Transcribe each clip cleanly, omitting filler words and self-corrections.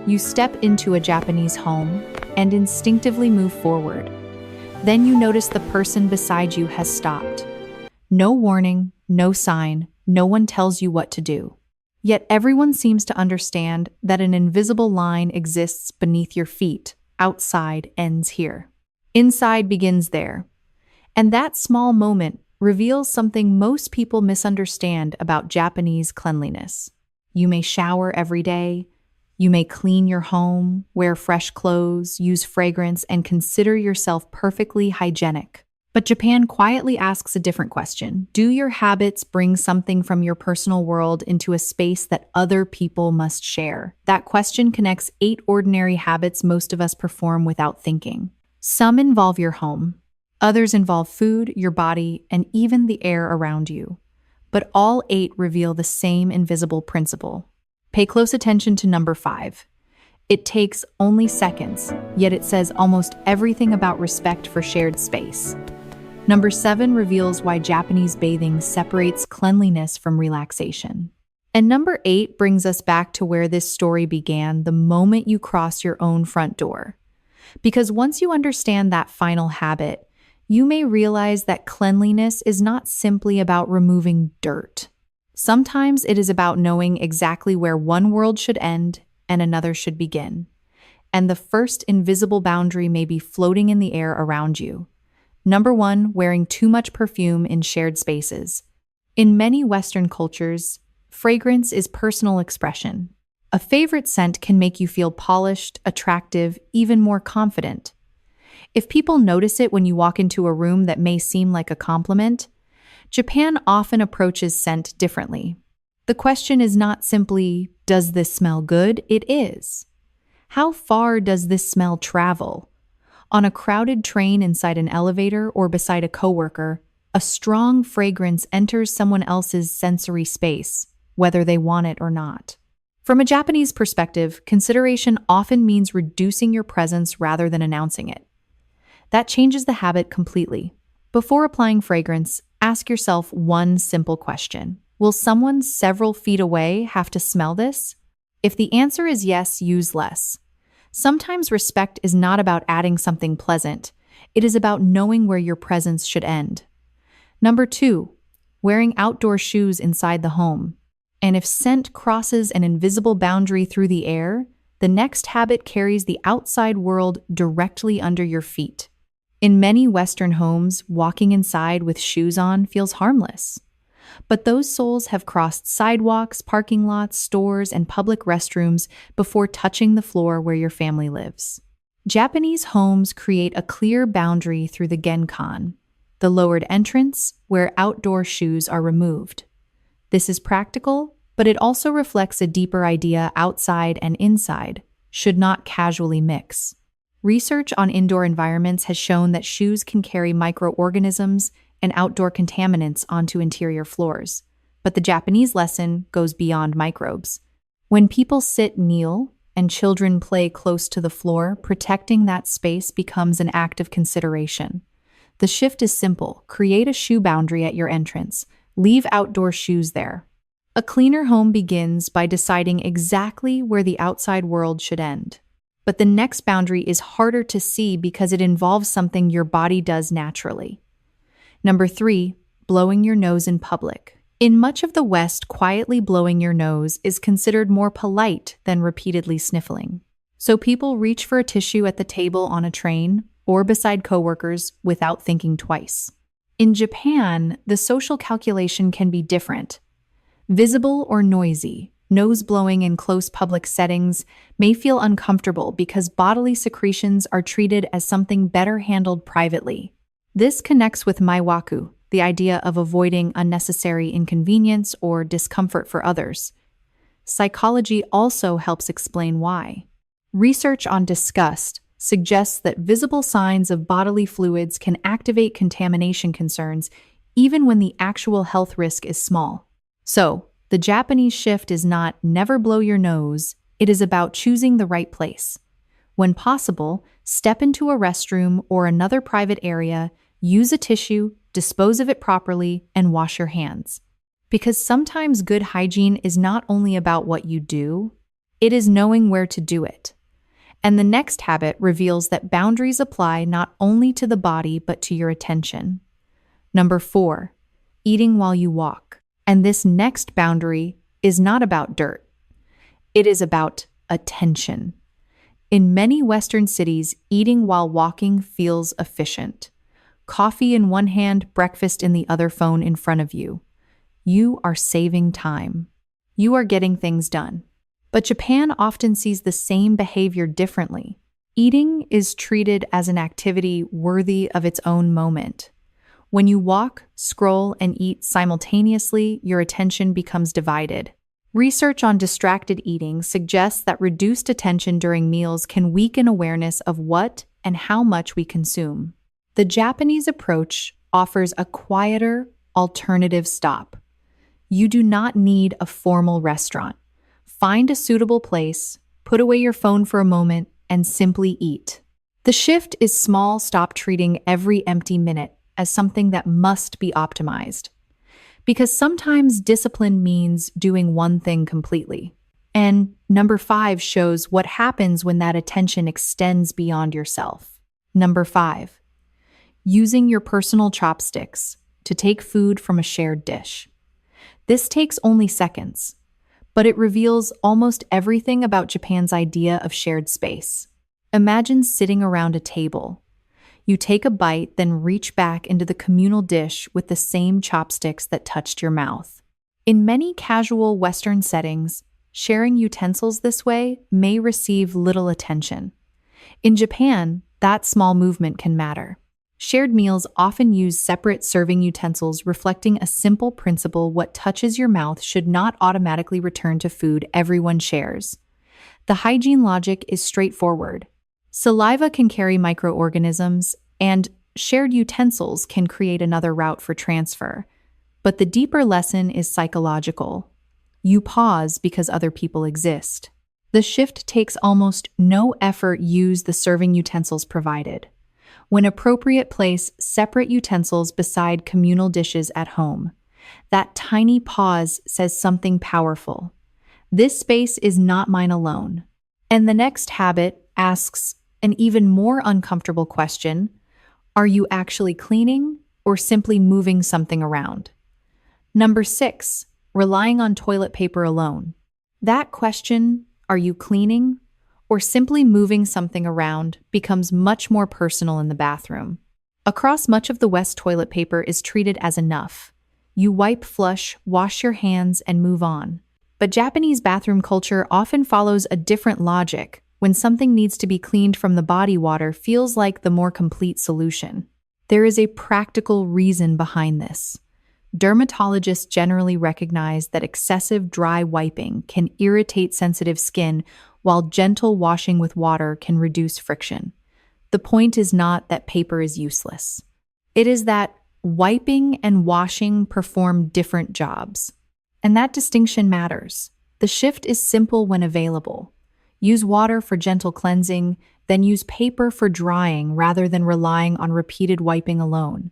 You step into a Japanese home and instinctively move forward. Then you notice the person beside you has stopped. No warning, no sign, no one tells you what to do. Yet everyone seems to understand that an invisible line exists beneath your feet. Outside ends here. Inside begins there. And that small moment reveals something most people misunderstand about Japanese cleanliness. You may shower every day. You may clean your home, wear fresh clothes, use fragrance, and consider yourself perfectly hygienic. But Japan quietly asks a different question. Do your habits bring something from your personal world into a space that other people must share? That question connects 8 ordinary habits most of us perform without thinking. Some involve your home. Others involve food, your body, and even the air around you. But all 8 reveal the same invisible principle. Pay close attention to number 5. It takes only seconds, yet it says almost everything about respect for shared space. Number 7 reveals why Japanese bathing separates cleanliness from relaxation. And number 8 brings us back to where this story began, the moment you cross your own front door. Because once you understand that final habit, you may realize that cleanliness is not simply about removing dirt. Sometimes it is about knowing exactly where one world should end and another should begin. And the first invisible boundary may be floating in the air around you. Number 1, wearing too much perfume in shared spaces. In many Western cultures, fragrance is personal expression. A favorite scent can make you feel polished, attractive, even more confident. If people notice it when you walk into a room that may seem like a compliment, Japan often approaches scent differently. The question is not simply, does this smell good? It is. How far does this smell travel? On a crowded train, inside an elevator, or beside a coworker, a strong fragrance enters someone else's sensory space, whether they want it or not. From a Japanese perspective, consideration often means reducing your presence rather than announcing it. That changes the habit completely. Before applying fragrance, ask yourself one simple question. Will someone several feet away have to smell this? If the answer is yes, use less. Sometimes respect is not about adding something pleasant. It is about knowing where your presence should end. Number 2, wearing outdoor shoes inside the home. And if scent crosses an invisible boundary through the air, the next habit carries the outside world directly under your feet. In many Western homes, walking inside with shoes on feels harmless. But those soles have crossed sidewalks, parking lots, stores, and public restrooms before touching the floor where your family lives. Japanese homes create a clear boundary through the genkan, the lowered entrance where outdoor shoes are removed. This is practical, but it also reflects a deeper idea: outside and inside should not casually mix. Research on indoor environments has shown that shoes can carry microorganisms and outdoor contaminants onto interior floors. But the Japanese lesson goes beyond microbes. When people sit, kneel, and children play close to the floor, protecting that space becomes an act of consideration. The shift is simple: create a shoe boundary at your entrance. Leave outdoor shoes there. A cleaner home begins by deciding exactly where the outside world should end. But the next boundary is harder to see because it involves something your body does naturally. Number 3, blowing your nose in public. In much of the West, quietly blowing your nose is considered more polite than repeatedly sniffling. So people reach for a tissue at the table on a train or beside coworkers without thinking twice. In Japan, the social calculation can be different. Visible or noisy, nose blowing in close public settings may feel uncomfortable because bodily secretions are treated as something better handled privately. This connects with maiwaku, the idea of avoiding unnecessary inconvenience or discomfort for others. Psychology also helps explain why. Research on disgust suggests that visible signs of bodily fluids can activate contamination concerns even when the actual health risk is small. So, the Japanese shift is not never blow your nose, it is about choosing the right place. When possible, step into a restroom or another private area, use a tissue, dispose of it properly, and wash your hands. Because sometimes good hygiene is not only about what you do, It is knowing where to do it. And the next habit reveals that boundaries apply not only to the body but to your attention. Number 4, eating while you walk. And this next boundary is not about dirt. It is about attention. In many Western cities, eating while walking feels efficient. Coffee in one hand, breakfast in the other, phone in front of you. You are saving time. You are getting things done. But Japan often sees the same behavior differently. Eating is treated as an activity worthy of its own moment. When you walk, scroll, and eat simultaneously, your attention becomes divided. Research on distracted eating suggests that reduced attention during meals can weaken awareness of what and how much we consume. The Japanese approach offers a quieter, alternative stop. You do not need a formal restaurant. Find a suitable place, put away your phone for a moment, and simply eat. The shift is small. Stop treating every empty minute as something that must be optimized. Because sometimes discipline means doing one thing completely. And number 5 shows what happens when that attention extends beyond yourself. Number 5, using your personal chopsticks to take food from a shared dish. This takes only seconds, but it reveals almost everything about Japan's idea of shared space. Imagine sitting around a table. You take a bite, then reach back into the communal dish with the same chopsticks that touched your mouth. In many casual Western settings, sharing utensils this way may receive little attention. In Japan, that small movement can matter. Shared meals often use separate serving utensils, reflecting a simple principle: what touches your mouth should not automatically return to food everyone shares. The hygiene logic is straightforward. Saliva can carry microorganisms, and shared utensils can create another route for transfer. But the deeper lesson is psychological. You pause because other people exist. The shift takes almost no effort. Use the serving utensils provided. When appropriate, place separate utensils beside communal dishes at home. That tiny pause says something powerful. This space is not mine alone. And the next habit asks an even more uncomfortable question: are you actually cleaning or simply moving something around? Number 6, relying on toilet paper alone. That question, are you cleaning or simply moving something around, becomes much more personal in the bathroom. Across much of the West, toilet paper is treated as enough. You wipe, flush, wash your hands, and move on. But Japanese bathroom culture often follows a different logic. When something needs to be cleaned from the body, water feels like the more complete solution. There is a practical reason behind this. Dermatologists generally recognize that excessive dry wiping can irritate sensitive skin, while gentle washing with water can reduce friction. The point is not that paper is useless. It is that wiping and washing perform different jobs. And that distinction matters. The shift is simple when available. Use water for gentle cleansing, then use paper for drying rather than relying on repeated wiping alone.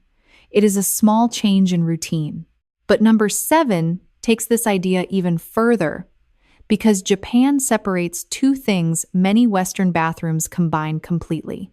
It is a small change in routine. But number 7 takes this idea even further, because Japan separates two things many Western bathrooms combine completely.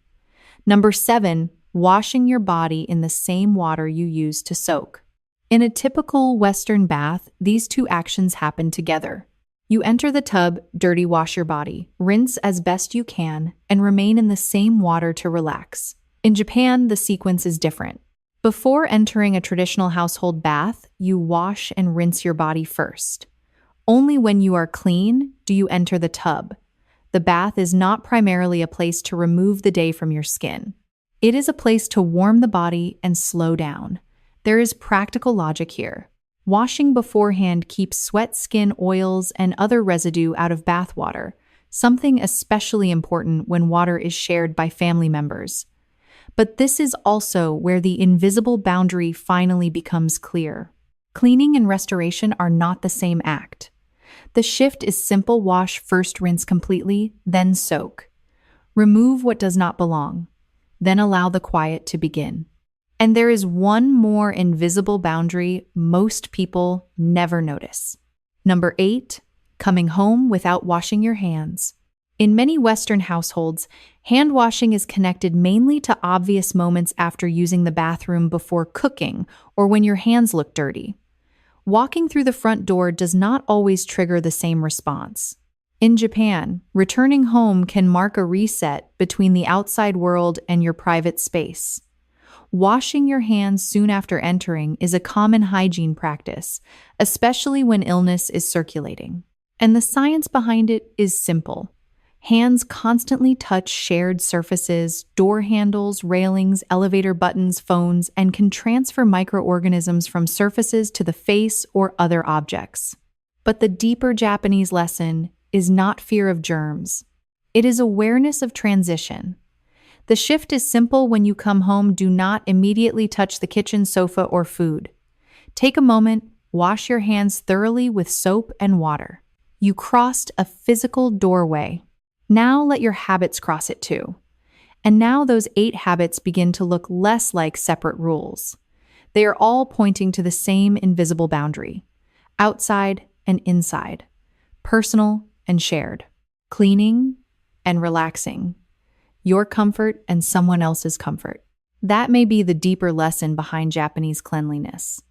Number 7, washing your body in the same water you use to soak. In a typical Western bath, these two actions happen together. You enter the tub, dirty, wash your body, rinse as best you can, and remain in the same water to relax. In Japan, the sequence is different. Before entering a traditional household bath, you wash and rinse your body first. Only when you are clean do you enter the tub. The bath is not primarily a place to remove the day from your skin. It is a place to warm the body and slow down. There is practical logic here. Washing beforehand keeps sweat, skin, oils, and other residue out of bath water, something especially important when water is shared by family members. But this is also where the invisible boundary finally becomes clear. Cleaning and restoration are not the same act. The shift is simple: wash first, rinse completely, then soak. Remove what does not belong, then allow the quiet to begin. And there is one more invisible boundary most people never notice. Number 8, coming home without washing your hands. In many Western households, hand washing is connected mainly to obvious moments after using the bathroom before cooking or when your hands look dirty. Walking through the front door does not always trigger the same response. In Japan, returning home can mark a reset between the outside world and your private space. Washing your hands soon after entering is a common hygiene practice, especially when illness is circulating. And the science behind it is simple. Hands constantly touch shared surfaces, door handles, railings, elevator buttons, phones, and can transfer microorganisms from surfaces to the face or other objects. But the deeper Japanese lesson is not fear of germs. It is awareness of transition. The shift is simple. When you come home, do not immediately touch the kitchen sofa or food. Take a moment, wash your hands thoroughly with soap and water. You crossed a physical doorway. Now let your habits cross it too. And now those 8 habits begin to look less like separate rules. They are all pointing to the same invisible boundary: outside and inside, personal and shared, cleaning and relaxing, your comfort and someone else's comfort. That may be the deeper lesson behind Japanese cleanliness.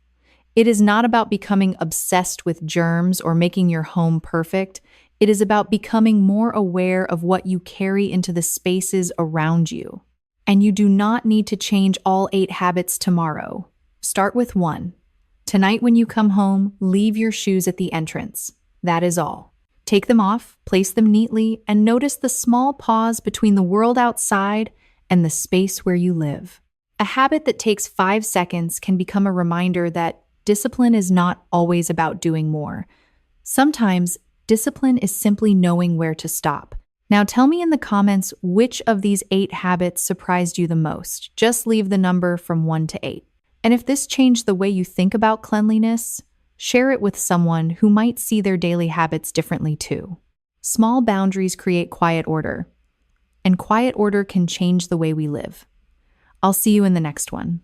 It is not about becoming obsessed with germs or making your home perfect. It is about becoming more aware of what you carry into the spaces around you. And you do not need to change all 8 habits tomorrow. Start with 1. Tonight when you come home, leave your shoes at the entrance. That is all. Take them off, place them neatly, and notice the small pause between the world outside and the space where you live. A habit that takes 5 seconds can become a reminder that discipline is not always about doing more. Sometimes, discipline is simply knowing where to stop. Now tell me in the comments which of these 8 habits surprised you the most. Just leave the number from 1 to 8. And if this changed the way you think about cleanliness, share it with someone who might see their daily habits differently too. Small boundaries create quiet order, and quiet order can change the way we live. I'll see you in the next one.